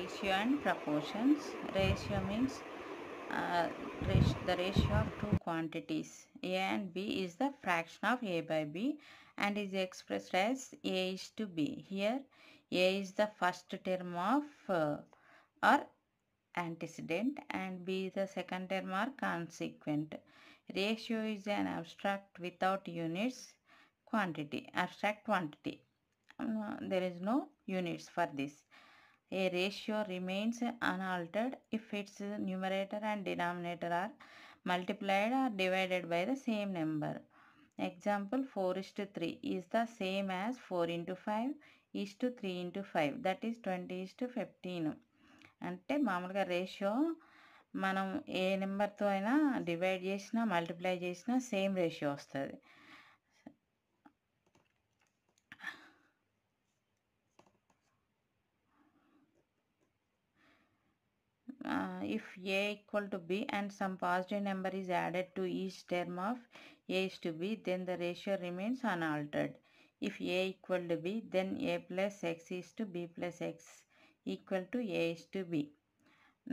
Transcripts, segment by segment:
Ratio and proportions. Ratio means the ratio of two quantities A and B is the fraction of A by B and is expressed as A is to B. Here A is the first term of or antecedent and B is the second term or consequent. Ratio is an abstract without units quantity, abstract quantity. There is no units for this. A ratio remains unaltered if its numerator and denominator are multiplied or divided by the same number. Example 4:3 is the same as 4 into 5 is to 3 into 5, that is 20:15. అంటే మామూలుగా ratio మనం ఏ నెంబర్తో అయినా divide చేసినా multiply చేసినా same ratio వస్తుంది. If A equal to B and some positive number is added to each term of A is to B, then the ratio remains unaltered. If A equal to B, then A plus X is to B plus X equal to A is to B.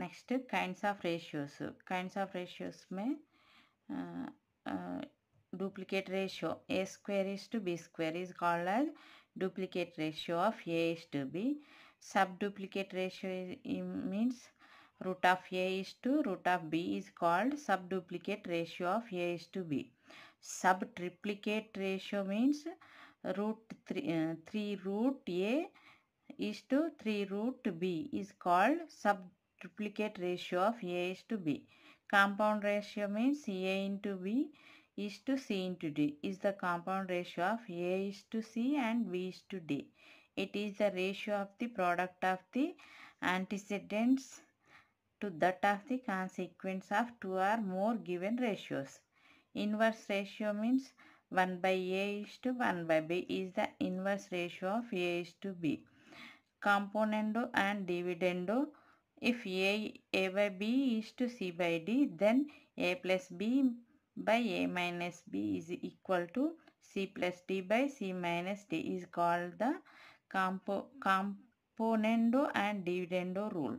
Next, kinds of ratios. Kinds of ratios में duplicate ratio A square is to B square is called as duplicate ratio of A is to B. Subduplicate ratio means root of A is to root of B is called subduplicate ratio of A is to B. Subtriplicate ratio means root 3 root A is to 3 root B is called subtriplicate ratio of A is to B. Compound ratio means A into B is to C into D is the compound ratio of A is to C and B is to D. It is the ratio of the product of the antecedents to that of the consequence of two or more given ratios. Inverse ratio means 1 by A is to 1 by B is the inverse ratio of A is to B. Componendo and dividendo. If A by B is to C by D, then A plus B by A minus B is equal to C plus D by C minus D is called the componendo and dividendo rule.